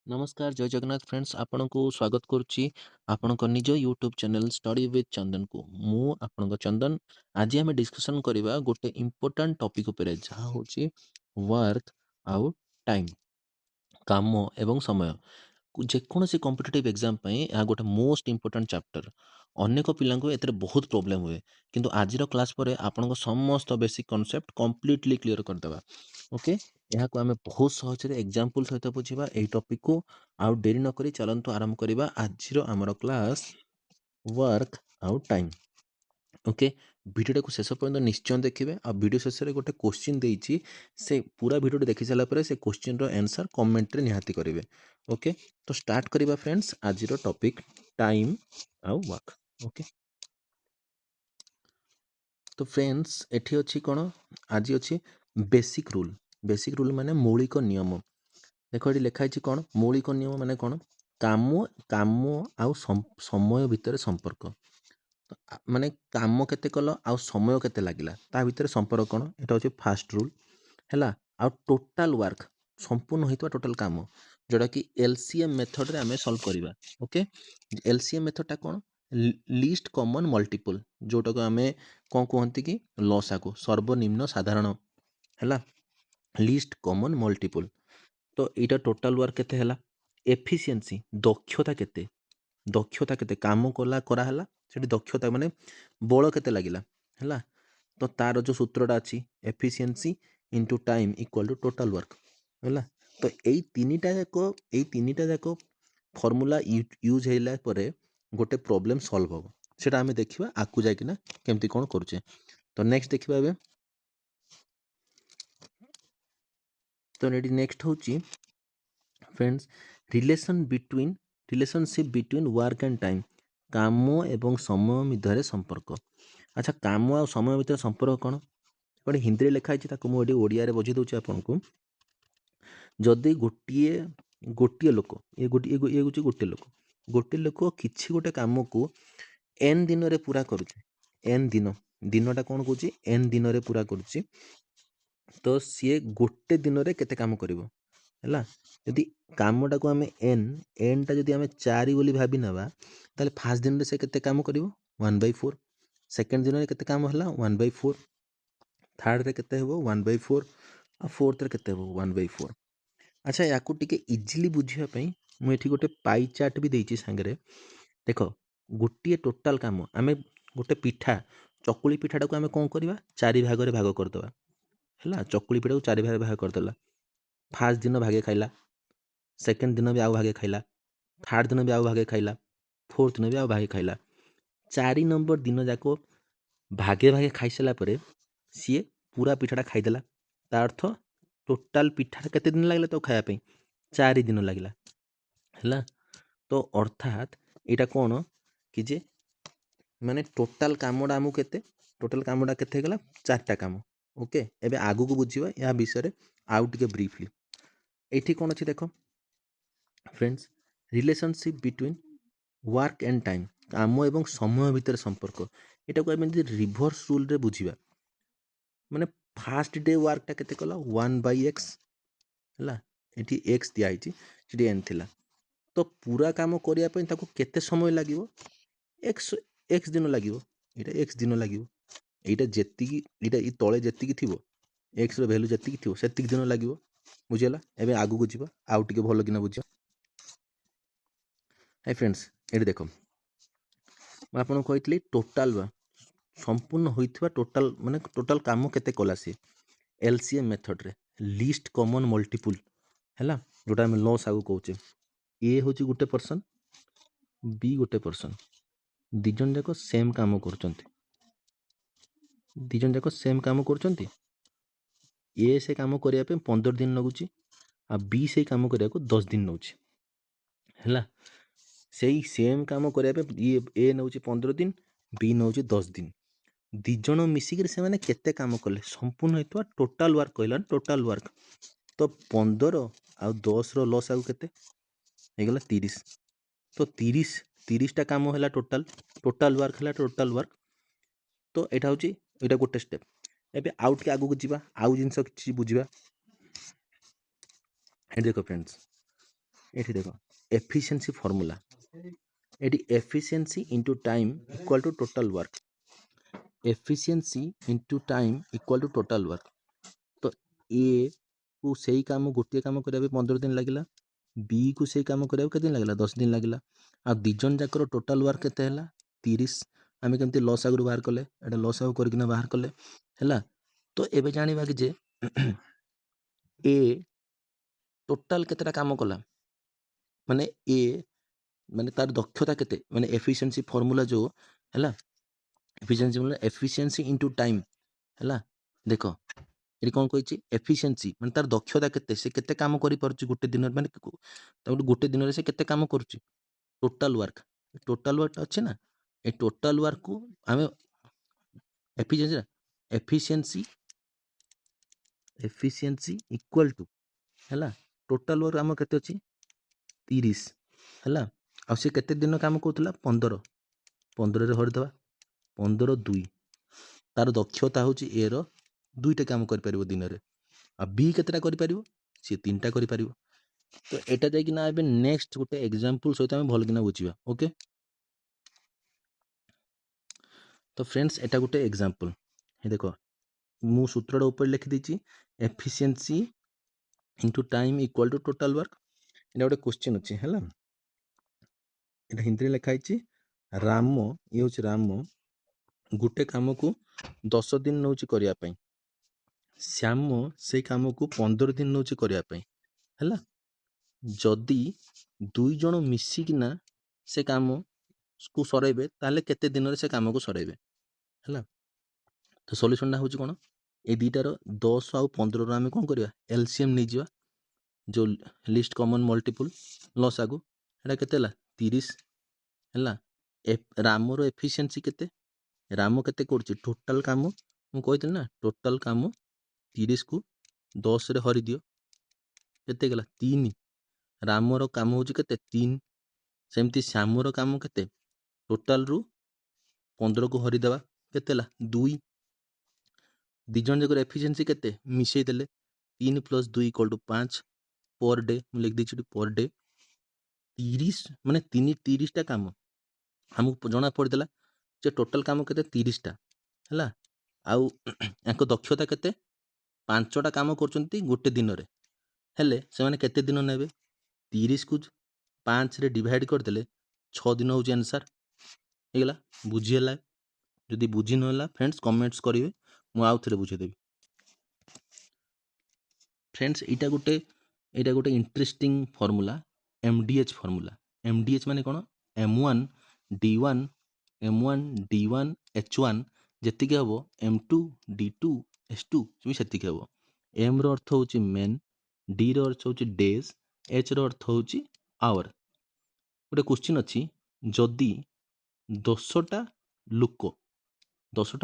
नमस्कार जय जगन्नाथ फ्रेंड्स आपनको स्वागत करुच्ची आपणक निज यूट्यूब चैनल स्टडी विथ चंदन को मु आपणक चंदन आज आम डिस्कसन करवा गोटे इम्पोर्टाट टॉपिक उपर जहाँ हूँ वर्क आउ टाइम काम एवं समय जेकोसी कॉम्पिटिटिव एग्जाम यह गोटे मोस्ट इम्पोर्टाट चैप्टर अनेक पिला बहुत प्रोब्लेम हुए किंतु आज क्लास पर आपण समस्त बेसिक कॉन्सेप्ट कंप्लीटली क्लियर करदेवा ओके यहाँ को आम बहुत सहज एग्जांपल सहित बुझा यही टॉपिक को आउ डेरी नक चलतु आरंभ करवा आज आमर क्लास वर्क आउ टाइम ओके भिडियो को शेष पर्यंत निश्चय देखिए आ वीडियो शेष में गोटे क्वेश्चन देती से पूरा वीडियो देखि सारापर से क्वेश्चन आंसर कमेंट रे निहाती करेंगे ओके तो स्टार्ट करवा फ्रेंड्स आज टॉपिक टाइम आउ वर्क ओके तो फ्रेंड्स एठी अच्छी कौन आज अच्छी बेसिक रूल माने मौलिक नियम देख ये लिखाई कौन मौलिक नियम माने कौन काम काम आउ समय भितर संपर्क माने काम केते कल आउ समय केते लागिला ता भितर संपर्क कौन एटा होची फास्ट रूल हैला आउ टोटल वर्क संपूर्ण होइतवा टोटल काम जोड़ा कि एलसीएम मेथड रे आमे सॉल्व करबा ओके एलसीएम मेथड टा कौन लीस्ट कॉमन मल्टीपल जोटा को आमे कोन कहंती कि लसागु सर्वनिम्न साधारण हैला लीस्ट कॉमन मल्टीपल तो यहाँ टोटल वर्क केते हैला एफिशिएंसी दक्षता केते काम कला करा हैला सेठी दक्षता माने बल केते लागिला हैला तो तार जो सूत्रटा अच्छी efficiency into time equal to total work हैला तो यही तीनिटा जाक फॉर्मूला यूज होला परे गोटे प्रॉब्लम सॉल्व हो सेटा आमे देखिबा आकु जायकिना केमती कोन करूचे तो नेक्स्ट देखिबा एबे तो नेक्स्ट होची friends relationship between work and time काम एवं समय मध्य संपर्क अच्छा काम आ समय मध्य संपर्क कौन गोटे हिंदी लिखाई मुझे ओडिया बुझे दूसरी आपको जदि गोटे लोक ये गोटे लोक किसी गोटे कम को एन दिन रे पूरा करुचे एन दिनटा कौन कौच एन दिन रे पूरा करुच्ची तो सी गोटे दिन रे केते काम करिवो हैला यदि कामटा को आम एन टा जदि आम 4 बोली भाभी नवा ताले फास्ट दिन से केते काम करिवो 1/4 सेकंड दिन रे केते काम हला 1/4 थर्ड रे केते हेबो 1/4 आ फोर्थ रे केते हेबो 1/4 अच्छा याकू टिके इजीली बुझिया पई मु एठी गोटे पाई चार्ट भी देइची संगे देख गोटे टोटाल काम आम गोटे पिठा चकुली पिठाटा को आम कौन करवा 4 भाग रे भाग करदवा हैला चकुली पिठा को 4 भाग भाग करदेला फास्ट दिन भागे खाइला सेकेंड दिन भी आउ भागे खाइला थर्ड दिन भी आउ भागे खाइला फोर्थ दिन भी आउ भागे खाइला 4 नंबर दिन जाक भागे भागे खाई सारा पर सी पूरा पिठाटा खाईदेला ता अर्थ टोटाल पिठा केते दिन लागला तो खाया 4 दिन लागला हैला तो अर्थात एटा कौन कि जे माने टोटाल कामडा आमु केते टोटाल कामडा केते गला 4टा काम ओके एबे आगु को बुझिबा या विषय रे आउ टिके ब्रीफली एठी कौन अछि देखो friends relationship between work and time काम एवं समय भितर संपर्क एटा को आमे रिवर्स रूल रे बुझिबा माने फास्ट डे वर्क टा केते कला 1/x हैला एठी x दिया आइची सेठी n थिला तो पूरा काम करिया पई ताको केते समय लागिवो x दिन लागिवो एटा x दिन लागिवो एटा जेतिकी एटा ई तळे जेतिकी थिवो x रो वैल्यू जेतिकी थिवो सेतिकी दिन लागिवो बुझियला एबे आगु को जिवो आउ टिके भलो किना बुझियो हाय फ्रेंड्स एठी देखो मैं आपन कहइतली टोटाल संपूर्ण होइथिबा टोटाल माने टोटाल काम केते कला सी एलसीएम मेथड रे लीस्ट कॉमन मल्टीपल हैला जोटा हम लॉस आगु कहउचे ए होची गुटे पर्सन बी गोटे पर्सन दिजन जाक सेम काम करचंती दिजन जाक सेम काम करचंती ए से काम करिया पे 15 दिन लगुची आ बी से काम करिया को 10 दिन नउची हैला सेई सेम काम करिया पे ये ए नउची 15 दिन बी नउची 10 दिन दिजन मिसिक से माने केते काम कले संपूर्ण हेतुआ टोटाल वर्क कहला टोटाल वर्क तो 15 आ 10 रो लॉस आउ केते हे गला 30 तो 30 टा काम होला टोटाल वर्क होला टोटाल वर्क तो एटा होची एटा गोटे स्टेप एबे आउट के आगु को जिबा आउ जिंस किछि बुझिबा हे देखो फ्रेंड्स ଏଠି ଦେଖ ଏଫିସିଏନ୍ସି ଫର୍ମୁଲା, ଏଠି efficiency into time equal to total work, efficiency into time equal to total work. ତ ଏ କୁ ସେଇ କାମ ଗୋଟିଏ କାମ କରିବା ପାଇଁ 15 ଦିନ ଲାଗିଲା, ବି କୁ ସେଇ କାମ କରିବାକୁ କେତେ ଦିନ ଲାଗିଲା 10 ଦିନ ଲାଗିଲା। ଆଉ ଦୁଇ ଜଣ ଯାକର ଟୋଟାଲ୍ ୱାର୍କ କେତେ ହେଲା 30। ଆମେ କେମିତି ଲସ୍ ଆଗରୁ ବାହାର କଲେ, ଏଇଟା ଲସ୍ ଆଗରୁ କରିକିନା ବାହାର କଲେ ହେଲା। ତ ଏବେ ଜାଣିବା କି ଯେ ଏ ଟୋଟାଲ୍ କେତେଟା କାମ କଲା, ମାନେ ଏ ମାନେ ତାର ଦକ୍ଷତା କେତେ, ମାନେ ଏଫିସିଏନ୍ସି ଫର୍ମୁଲା ଯେଉଁ ହେଲା, efficiency formula efficiency into time ହେଲା। ଦେଖ ଏଠି କ'ଣ କହିଛି ଏଫିସିଏନ୍ସି ମାନେ ତାର ଦକ୍ଷତା କେତେ, ସେ କେତେ କାମ କରିପାରୁଛି ଗୋଟେ ଦିନରେ, ମାନେ ତାପରେ ଗୋଟେ ଦିନରେ ସେ କେତେ କାମ କରୁଛି, ଟୋଟାଲ୍ ୱାର୍କ, ଟୋଟାଲ୍ ୱାର୍କ ଅଛି ନା, ଏ ଟୋଟାଲ୍ ୱାର୍କକୁ ଆମେ efficiency efficiency efficiency equal to ହେଲା ଟୋଟାଲ୍ ୱାର୍କ ଆମର କେତେ ଅଛି 30 ହେଲା। ଆଉ ସେ କେତେ ଦିନ କାମ କରୁଥିଲା 15, 15ରେ ହରିଦେବା 15 2, ତାର ଦକ୍ଷତା ହେଉଛି ଏର 2ଟା କାମ କରିପାରିବ ଦିନରେ। ଆଉ ବି କେତେଟା କରିପାରିବ, ସିଏ 3ଟା କରିପାରିବ। ତ ଏଇଟା ଯାଇକିନା ଏବେ ନେକ୍ସଟ ଗୋଟେ ଏକ୍ଜାମ୍ପଲ୍ ସହିତ ଆମେ ଭଲକିନା ବୁଝିବା। ଓକେ, ତ ଫ୍ରେଣ୍ଡସ୍ ଏଇଟା ଗୋଟେ ଏକ୍ଜାମ୍ପଲ୍, ଦେଖ ମୁଁ ସୂତ୍ରଟା ଉପରେ ଲେଖିଦେଇଛି efficiency into time equal to total work. ଏଇଟା ଗୋଟେ କ୍ୱେଶ୍ଚିନ୍ ଅଛି ହେଲା, ଏଇଟା ହିନ୍ଦୀରେ ଲେଖା ହେଇଛି ରାମ, ଇଏ ହେଉଛି ରାମ ଗୋଟେ କାମକୁ 10 ଦିନ ନେଉଛି କରିବା ପାଇଁ, ଶ୍ୟାମ ସେଇ କାମକୁ 15 ଦିନ ନେଉଛି କରିବା ପାଇଁ ହେଲା। ଯଦି 2 ଜଣ ମିଶିକିନା ସେ କାମକୁ ସରାଇବେ ତାହେଲେ କେତେ ଦିନରେ ସେ କାମକୁ ସରାଇବେ ହେଲା। ତ ସଲ୍ୟୁସନଟା ହେଉଛି କ'ଣ, ଏ ଦୁଇଟାର 10 ଆଉ 15ର ଆମେ କ'ଣ କରିବା ଏଲସିଏମ୍ ନେଇଯିବା, ଯେଉଁ ଲିଷ୍ଟ କମନ୍ ମଲ୍ଟିପୁଲ୍ ଲସାଗୁ, ଏଇଟା କେତେ ହେଲା 30 ହେଲା। ରାମର ଏଫିସିଏନ୍ସି କେତେ, ରାମ କେତେ କରୁଛି ଟୋଟାଲ୍ କାମ, ମୁଁ କହିଥିଲି ନା ଟୋଟାଲ୍ କାମ 30କୁ 10ରେ ହରିଦିଅ କେତେ ଗଲା 3, ରାମର କାମ ହେଉଛି କେତେ 3। ସେମିତି ଶ୍ୟାମର କାମ କେତେ, ଟୋଟାଲ୍ରୁ 15କୁ ହରିଦେବା କେତେ ହେଲା 2। ଦୁଇ ଜଣ ଯାକର ଏଫିସିଏନ୍ସି କେତେ ମିଶାଇ ଦେଲେ 3 + 2 = 5 ପର୍ ଡେ, ମୁଁ ଲେଖିଦେଇଛି ଏଠି ପର୍ ଡେ 30, ମାନେ 30ଟା କାମ ଆମକୁ ଜଣା ପଡ଼ିଦେଲା ଯେ ଟୋଟାଲ୍ କାମ କେତେ 30ଟା ହେଲା। ଆଉ ୟାଙ୍କ ଦକ୍ଷତା କେତେ, 5ଟା କାମ କରୁଛନ୍ତି ଗୋଟେ ଦିନରେ, ହେଲେ ସେମାନେ କେତେ ଦିନ ନେବେ, 30କୁ 5ରେ ଡିଭାଇଡ଼ କରିଦେଲେ 6 ଦିନ ହେଉଛି ଆନ୍ସାର୍ ହେଇଗଲା। ବୁଝି ହେଲା, ଯଦି ବୁଝି ନହେଲା ଫ୍ରେଣ୍ଡସ୍ କମେଣ୍ଟସ୍ କରିବେ, ମୁଁ ଆଉ ଥରେ ବୁଝେଇଦେବି। ଫ୍ରେଣ୍ଡସ୍ ଏଇଟା ଗୋଟେ interesting formula MDH formula. MDH ମାନେ କ'ଣ, M1 D1 M1 D1 H1 ଯେତିକି ହେବ M2 D2 H2 ବି ସେତିକି ହେବ। M ର ଅର୍ଥ ହେଉଛି ମେନ୍, D ର ଅର୍ଥ ହେଉଛି ଡେଜ୍, H ର ଅର୍ଥ ହେଉଛି ଆୱାର। ଗୋଟେ କ୍ୱେଶ୍ଚିନ୍ ଅଛି, ଯଦି 10ଟା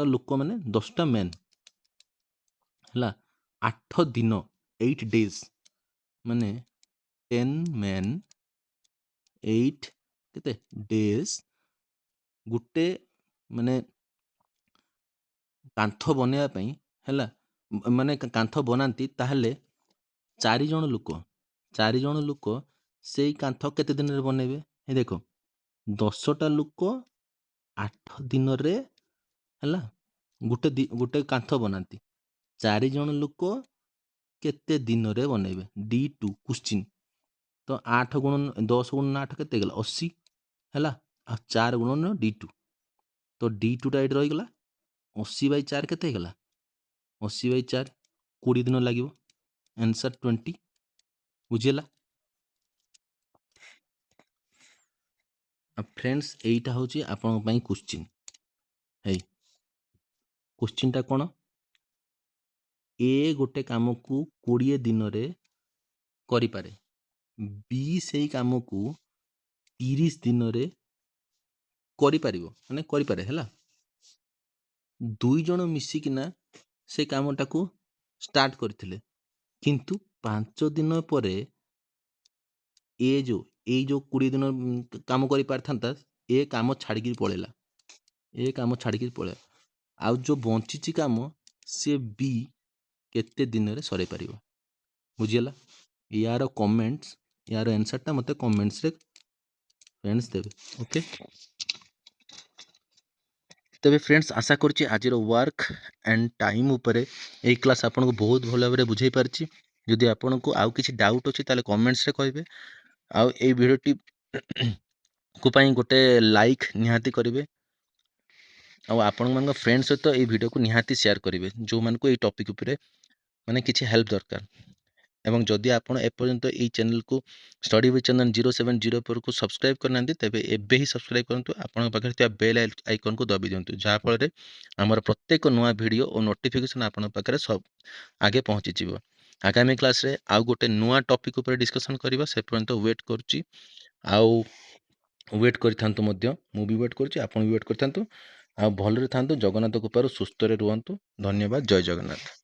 ଲୋକ ମାନେ 10ଟା ମେନ୍ ହେଲା 8 ଦିନ 8 ଡେଜ୍ ମାନେ 10 ମେନ୍ 8 କେତେ ଡେଜ୍ ଗୋଟେ ମାନେ କାନ୍ଥ ବନେଇବା ପାଇଁ ହେଲା, ମାନେ କାନ୍ଥ ବନାନ୍ତି, ତାହେଲେ 4 ଜଣ ଲୋକ ସେଇ କାନ୍ଥ କେତେ ଦିନରେ ବନେଇବେ। ଏ ଦେଖ 10ଟା ଲୋକ 8 ଦିନରେ ହେଲା ଗୋଟେ କାନ୍ଥ ବନାନ୍ତି, 4 ଜଣ ଲୋକ କେତେ ଦିନରେ ବନେଇବେ, D2 କ୍ୱେଶ୍ଚିନ୍। ତ 10 × 8 କେତେ ହେଇଗଲା 80 ହେଲା, ଆଉ 4 × D2, ତ D2ଟା ଏଇଠି ରହିଗଲା, 80/4 କେତେ ହେଇଗଲା 80/4 20 ଦିନ ଲାଗିବ, ଆନ୍ସର୍ 20। ବୁଝିହେଲା। ଫ୍ରେଣ୍ଡସ୍ ଏଇଟା ହେଉଛି ଆପଣଙ୍କ ପାଇଁ କ୍ୱେଶ୍ଚିନ୍। ହେଇ କ୍ୱେଶ୍ଚିନ୍ଟା କ'ଣ, ଏ ଗୋଟେ କାମକୁ 20 ଦିନରେ କରିପାରେ, ବି ସେଇ କାମକୁ 30 ଦିନରେ କରିପାରିବ, ମାନେ କରିପାରେ ହେଲା। 2 ଜଣ ମିଶିକିନା ସେ କାମଟାକୁ ଷ୍ଟାର୍ଟ କରିଥିଲେ, କିନ୍ତୁ 5 ଦିନ ପରେ ଏଇ ଯେଉଁ 20 ଦିନ କାମ କରିପାରିଥାନ୍ତା, ଏ କାମ ଛାଡ଼ିକିରି ପଳେଇଲା, ଆଉ ଯେଉଁ ବଞ୍ଚିଛି କାମ ସେ ବି କେତେ ଦିନରେ ସରେଇ ପାରିବ। ବୁଝିଗଲା। ୟାର କମେଣ୍ଟସ୍ यार आंसरटा मते कमेंट्स रे फ्रेंड्स देबे ओके। तेबे फ्रेंड्स आशा करछि आजिर वर्क एंड टाइम उपरे एई क्लास आपनको बहुत भल भाबरे बुझाई पारछि। जदि आपनको आउ किछि डाउट अछि ताले कमेंट्स रे कहबे। आउ एई भिडियोटी को पई गोटे लाइक निहाती करिवे। आउ आपण मानक फ्रेंड्स सहित एई भिडियो को निहाती शेयर करिवे जो मानको एई टॉपिक उपरे माने किछि हेल्प दरकार। एवं जदि आपण एपर्यंत एई चैनल को स्टडी विथ चंदन 070 पर को सब्सक्राइब करनांती तेबे एबे ही सब्सक्राइब करंतु। आपण पाखरे त्या बेल आइकन को दबी दियंतु जहा फल रे हमर प्रत्येक नुवा वीडियो और नोटिफिकेशन आपण पाखरे सब आगे पहुंची जिवो। आगामी क्लास रे आउ गोटे नुवा टॉपिक ऊपर डिस्कशन करबा से पर्यंत वेट करूची। आउ वेट करिथांतु मध्य मु भी वेट करूची आपण भी वेट करिथांतु। आ भलरे थांतु जगन्नाथ कृपाରୁ ସୁସ୍ଥରେ ରୁହନ୍ତୁ। ଧନ୍ୟବାଦ। ଜୟ ଜଗନ୍ନାଥ।